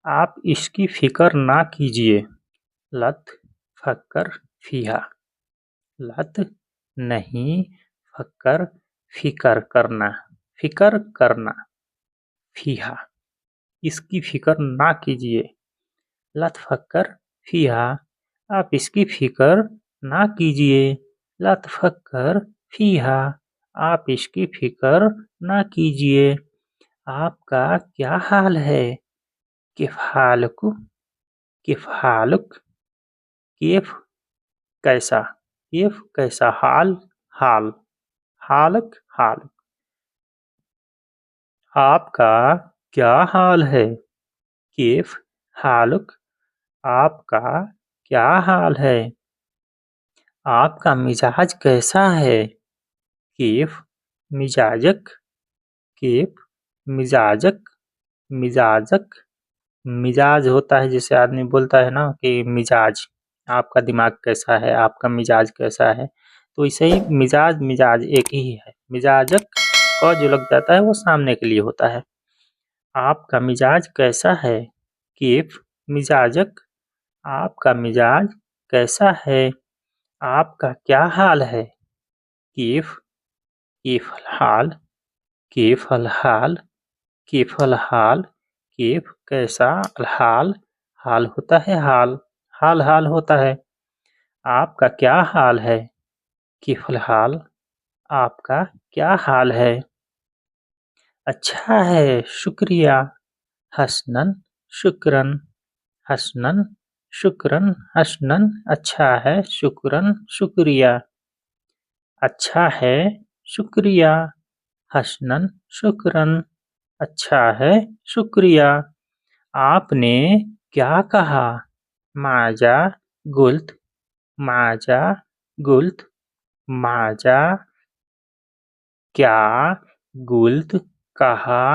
आप इसकी फ़िक्र ना कीजिए। लत फ़क्कर फ़िहा। लत नहीं फ़क्कर फ़िक्र करना। फ़िक्र करना। फ़िहा। इसकी फ़िक्र ना कीजिए। लत फ़क्कर फ़िहा। आप इसकी फ़िक्र ना कीजिए। लत फ़क्कर फ़िहा। आप इसकी फ़िक्र ना कीजिए। आपका क्या हाल है? किफ़ हालकु? किफ़ हालुक? किफ़ कैसा? किफ़ कैसा? हाल हाल। हालक हाल। आपका क्या हाल है? किफ़ हालुक? आपका क्या हाल है? आपका मिजाज कैसा है? किफ़ मिजाजक? किफ़ मिजाजक? मिजाजक। मिजाज होता है जैसे आदमी बोलता है ना कि मिजाज, आपका दिमाग कैसा है, आपका मिजाज कैसा है, तो ऐसे ही मिजाज मिजाज एक ही है। मिजाजक का जो लग जाता है वो सामने के लिए होता है। आपका मिजाज कैसा है? किफ़ मिजाजक? आपका मिजाज कैसा है? आपका क्या हाल है? किफ़ किफ़ हाल। किफ़ हाल। किफ़ हाल। किफ़ कैसा? हाल हाल होता है हाल। हाल हाल होता है। आपका क्या हाल है? किफ़ हाल। आपका क्या हाल है? अच्छा है, शुक्रिया। हसनन शुक्रन। हसनन शुक्रन। हसनन अच्छा है, शुक्रन शुक्रिया। अच्छा है, शुक्रिया। हसनन शुक्रन। अच्छा है, शुक्रिया। आपने क्या कहा? माजा गुल्त। माजा गुल्त। माजा क्या गुल्त कहा?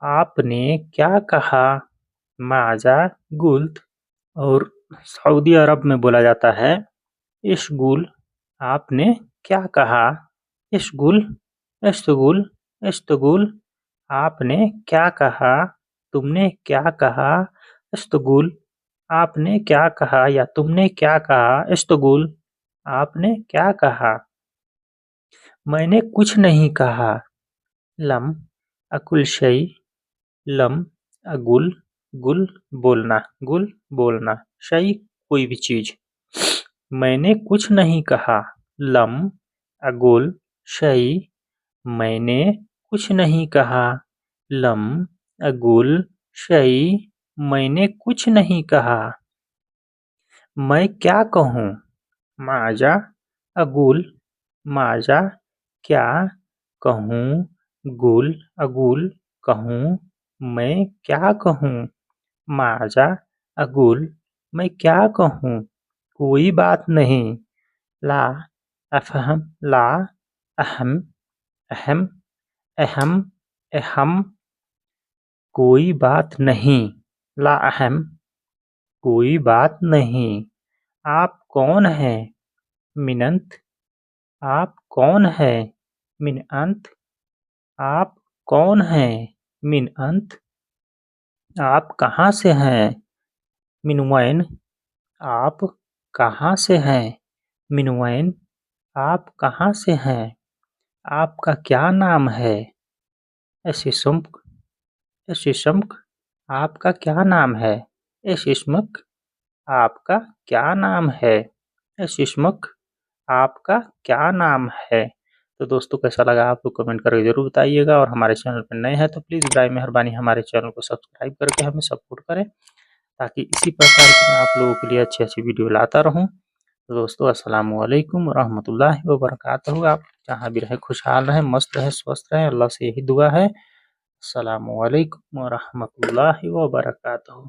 आपने क्या कहा? माजा गुल्त। और सऊदी अरब में बोला जाता है इशगुल। आपने क्या कहा? इशगुल। इश्तगुल। इश्तगुल। आपने क्या कहा? तुमने क्या कहा? इश्तगुल। आपने क्या कहा या तुमने क्या कहा? इश्तगुल। आपने क्या कहा? मैंने कुछ नहीं कहा। लम अकुल शई। लम अगुल। गुल बोलना। गुल बोलना। शई कोई भी चीज। मैंने कुछ नहीं कहा। लम अगुल शई। मैंने कुछ नहीं कहा। लम अगुल शई। मैंने कुछ नहीं कहा। मैं क्या कहूँ? माजा अगुल। माजा क्या कहूँ? गुल अगुल कहूँ। मैं क्या कहूँ? माजा अगुल मैं क्या कहूँ? कोई बात नहीं। ला अफहम। ला अहम। अहम। अहम। अहम। कोई बात नहीं। ला अहम। कोई बात नहीं। आप कौन हैं? मिनंत। आप कौन है? मिन अंत। आप कौन हैं? मिन अंत। आप कहाँ से हैं? मिन वैन। आप कहाँ से हैं? मिन वैन। आप कहाँ से हैं? आपका क्या नाम है? एशिशुम्क। एशिशुम्क। आपका क्या नाम है? एशिशमुक। आपका क्या नाम है? एशिशमुक। आपका क्या नाम है? तो दोस्तों कैसा लगा आप लोग कमेंट करके ज़रूर बताइएगा, और हमारे चैनल पर नए हैं तो प्लीज़ बराए मेहरबानी हमारे चैनल को सब्सक्राइब करके हमें सपोर्ट करें, ताकि इसी प्रकार की मैं आप लोगों के लिए अच्छी वीडियो लाता रहूं। तो दोस्तों अस्सलामु अलैकुम रहमतुल्लाहि व बरकातहू। आप जहाँ भी रहें खुशहाल रहें, मस्त रहें, स्वस्थ रहें, अल्लाह से यही दुआ है। अस्सलामु अलैकुम व रहमतुल्लाहि व बरकातहू।